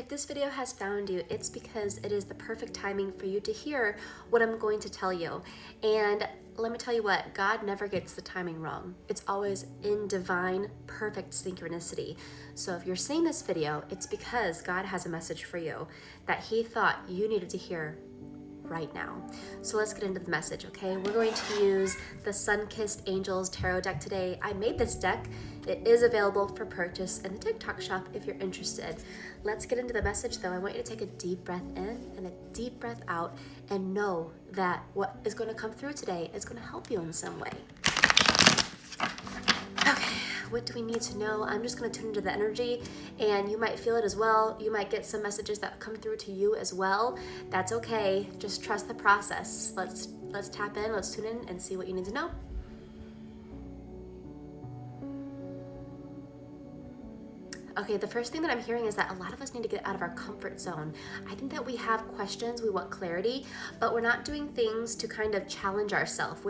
If this video has found you, it's because it is the perfect timing for you to hear what I'm going to tell you. And let me tell you what, God never gets the timing wrong. It's always in divine, perfect synchronicity. So if you're seeing this video, it's because God has a message for you that He thought you needed to hear right now. So let's get into the message, okay? We're going to use the Sun-Kissed Angels Tarot deck today. I made this deck. It is available for purchase in the TikTok shop if you're interested. Let's get into the message though. I want you to take a deep breath in and a deep breath out and know that what is going to come through today is going to help you in some way. Okay, what do we need to know? I'm just going to tune into the energy and you might feel it as well. You might get some messages that come through to you as well. That's okay. Just trust the process. Let's tap in, let's tune in and see what you need to know. Okay, the first thing that I'm hearing is that a lot of us need to get out of our comfort zone. I think that we have questions, we want clarity, but we're not doing things to kind of challenge ourselves.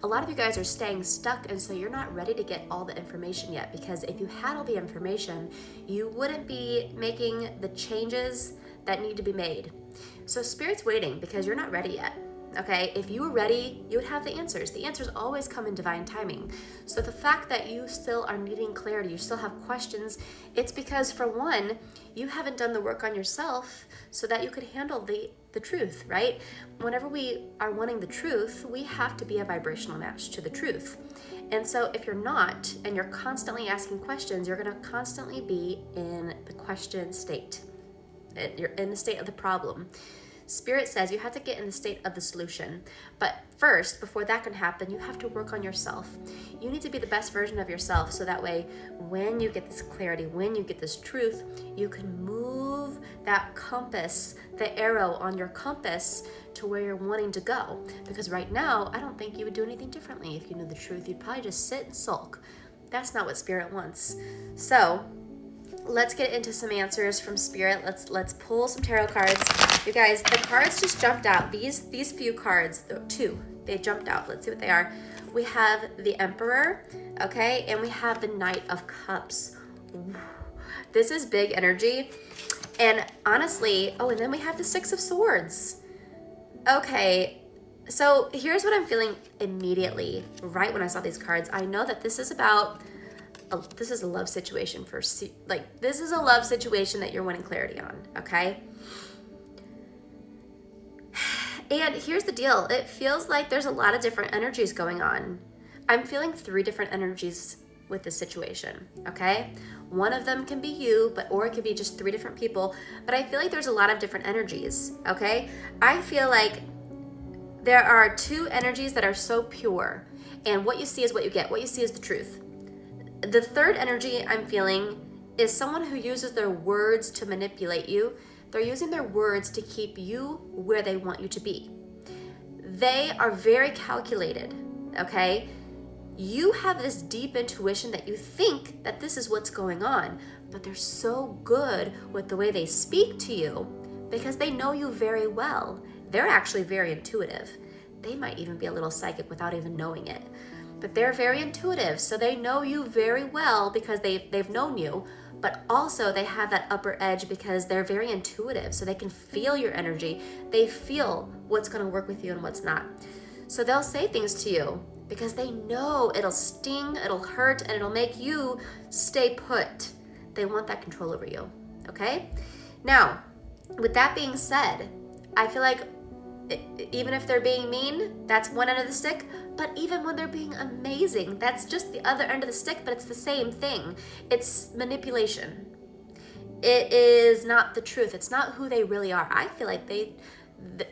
A lot of you guys are staying stuck, and so you're not ready to get all the information yet, because if you had all the information, you wouldn't be making the changes that need to be made. So Spirit's waiting because you're not ready yet. Okay, if you were ready, you would have the answers. The answers always come in divine timing. So the fact that you still are needing clarity, you still have questions, it's because for one, you haven't done the work on yourself so that you could handle the truth, right? Whenever we are wanting the truth, we have to be a vibrational match to the truth. And so if you're not, and you're constantly asking questions, you're gonna constantly be in the question state. You're in the state of the problem. Spirit says you have to get in the state of the solution. But first, before that can happen, you have to work on yourself. You need to be the best version of yourself so that way when you get this clarity, when you get this truth, you can move that compass, the arrow on your compass to where you're wanting to go. Because right now, I don't think you would do anything differently. If you knew the truth, you'd probably just sit and sulk. That's not what Spirit wants. So let's get into some answers from Spirit. Let's pull some tarot cards. You guys, the cards just jumped out. These few cards, two, they jumped out. Let's see what they are. We have the Emperor, okay, and we have the Knight of Cups. This is big energy. And honestly, oh, and then we have the Six of Swords. Okay, so here's what I'm feeling immediately, right when I saw these cards. I know that this is about this is a love situation this is a love situation that you're wanting clarity on, okay? And here's the deal. It feels like there's a lot of different energies going on. I'm feeling 3 different energies with this situation, okay? One of them can be you, or it could be just 3 different people, but I feel like there's a lot of different energies, okay? I feel like there are 2 energies that are so pure, and what you see is what you get. What you see is the truth. The 3rd energy I'm feeling is someone who uses their words to manipulate you. They're using their words to keep you where they want you to be. They are very calculated, okay? You have this deep intuition that you think that this is what's going on, but they're so good with the way they speak to you because they know you very well. They're actually very intuitive. They might even be a little psychic without even knowing it. But they're very intuitive, so they know you very well because they've known you, but also they have that upper edge because they're very intuitive, so they can feel your energy. They feel what's going to work with you and what's not. So they'll say things to you because they know it'll sting, it'll hurt, and it'll make you stay put. They want that control over you, okay? Now, with that being said, I feel like even if they're being mean, that's one end of the stick, but even when they're being amazing, that's just the other end of the stick, but it's the same thing. It's manipulation. It is not the truth. It's not who they really are. I feel like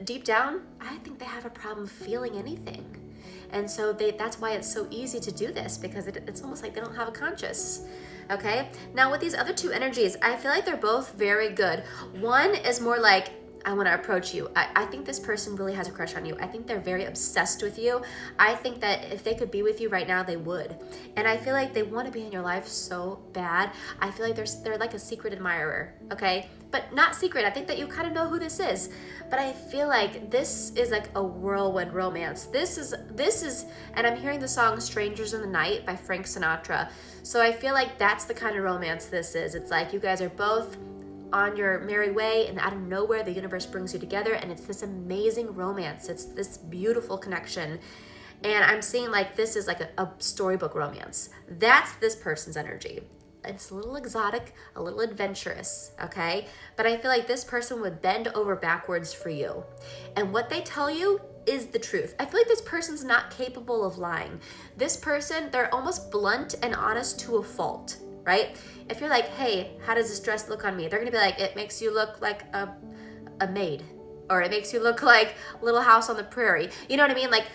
deep down, I think they have a problem feeling anything. And so that's why it's so easy to do this, because it's almost like they don't have a conscience. Okay? Now with these other 2 energies, I feel like they're both very good. One is more like, I want to approach you. I think this person really has a crush on you. I think they're very obsessed with you. I think that if they could be with you right now, they would. And I feel like they want to be in your life so bad. I feel like they're like a secret admirer, okay? But not secret. I think that you kind of know who this is. But I feel like this is like a whirlwind romance. This is, and I'm hearing the song Strangers in the Night by Frank Sinatra. So I feel like that's the kind of romance this is. It's like you guys are both on your merry way, and out of nowhere, the universe brings you together, and it's this amazing romance. It's this beautiful connection. And I'm seeing like this is like a storybook romance. That's this person's energy. It's a little exotic, a little adventurous, okay? But I feel like this person would bend over backwards for you. And what they tell you is the truth. I feel like this person's not capable of lying. This person, they're almost blunt and honest to a fault, right? If you're like, hey, how does this dress look on me? They're gonna be like, it makes you look like a maid, or it makes you look like Little House on the Prairie. You know what I mean? Like,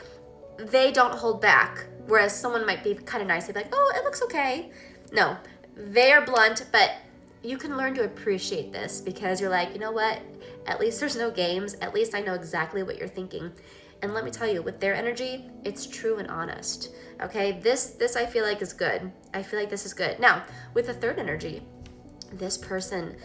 they don't hold back. Whereas someone might be kind of nice. They'd be like, oh, it looks okay. No, they are blunt, but you can learn to appreciate this because you're like, you know what? At least there's no games. At least I know exactly what you're thinking. And let me tell you, with their energy, it's true and honest. Okay, this I feel like is good. I feel like this is good. Now, with the third energy, this person,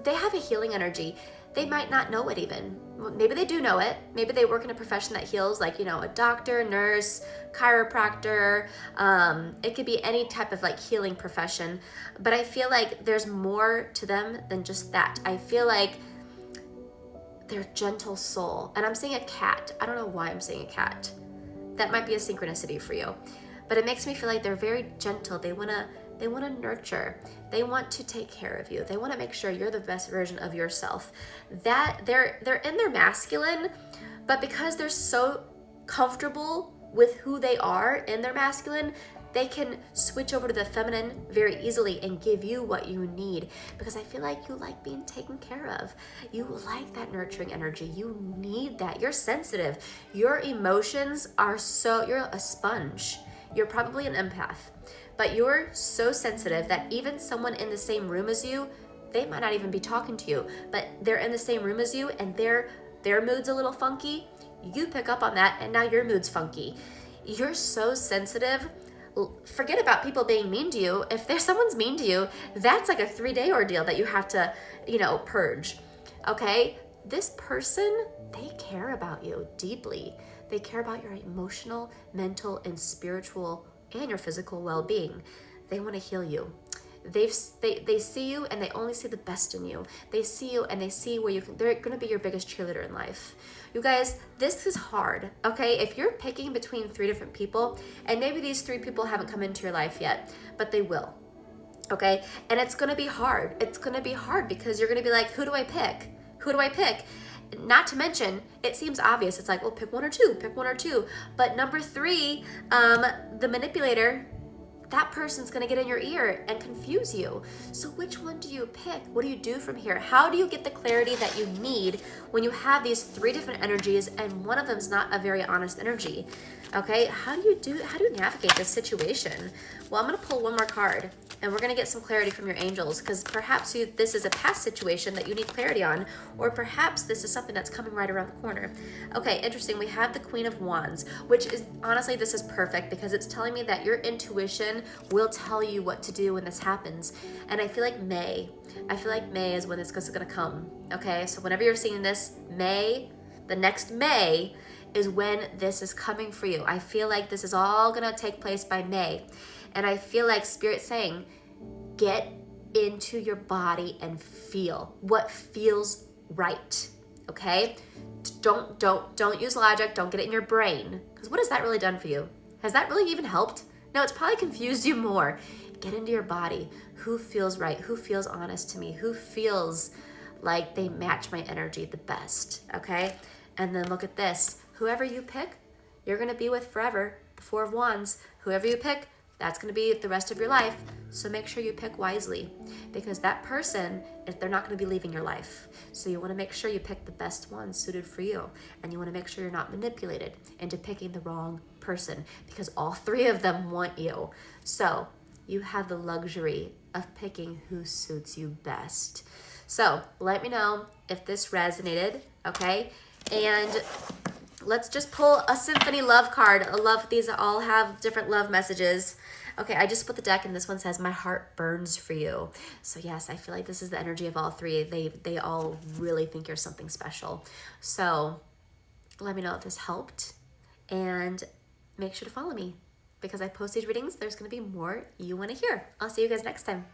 they have a healing energy. They might not know it even. Maybe they do know it. Maybe they work in a profession that heals, like, you know, a doctor, nurse, chiropractor. It could be any type of like healing profession. But I feel like there's more to them than just that. I feel like they're gentle soul. And I'm saying a cat. I don't know why I'm saying a cat. That might be a synchronicity for you. But it makes me feel like they're very gentle. They want to nurture. They want to take care of you. They want to make sure you're the best version of yourself. That they're in their masculine, but because they're so comfortable with who they are in their masculine, they can switch over to the feminine very easily and give you what you need, because I feel like you like being taken care of. You like that nurturing energy. You need that. You're sensitive. Your emotions are you're a sponge. You're probably an empath, but you're so sensitive that even someone in the same room as you, they might not even be talking to you, but they're in the same room as you and their mood's a little funky. You pick up on that and now your mood's funky. You're so sensitive. Forget about people being mean to you. If there's someone's mean to you, that's like a 3-day ordeal that you have to, purge. Okay? This person, they care about you deeply. They care about your emotional, mental, and spiritual and your physical well-being. They want to heal you. They see you and they only see the best in you. They see you and they see where they're going to be your biggest cheerleader in life. You guys, this is hard, okay? If you're picking between 3 different people, and maybe these 3 people haven't come into your life yet, but they will, okay? And it's going to be hard. It's going to be hard because you're going to be like, who do I pick? Who do I pick? Not to mention, it seems obvious. It's like, well, pick one or two. But number 3, the manipulator, that person's gonna get in your ear and confuse you. So which one do you pick? What do you do from here? How do you get the clarity that you need when you have these 3 different energies and one of them's not a very honest energy? Okay, how do you navigate this situation? Well, I'm gonna pull one more card and we're gonna get some clarity from your angels, because perhaps this is a past situation that you need clarity on, or perhaps this is something that's coming right around the corner. Okay, interesting. We have the Queen of Wands, which is, honestly, this is perfect because it's telling me that your intuition will tell you what to do when this happens. And I feel like May is when this is gonna come. Okay, so whenever you're seeing this, the next May is when this is coming for you. I feel like this is all gonna take place by May. And I feel like Spirit's saying, get into your body and feel what feels right, okay? Don't use logic, don't get it in your brain. Because what has that really done for you? Has that really even helped? No, it's probably confused you more. Get into your body. Who feels right? Who feels honest to me? Who feels like they match my energy the best, okay? And then look at this. Whoever you pick, you're gonna be with forever. The 4 of Wands. Whoever you pick, that's going to be the rest of your life. So make sure you pick wisely, because that person, they're not going to be leaving your life. So you want to make sure you pick the best one suited for you. And you want to make sure you're not manipulated into picking the wrong person, because all 3 of them want you. So you have the luxury of picking who suits you best. So let me know if this resonated, okay? And let's just pull a symphony love card. These all have different love messages. Okay, I just split the deck and this one says, my heart burns for you. So yes, I feel like this is the energy of all 3. They all really think you're something special. So let me know if this helped, and make sure to follow me, because I post these readings. There's gonna be more you wanna hear. I'll see you guys next time.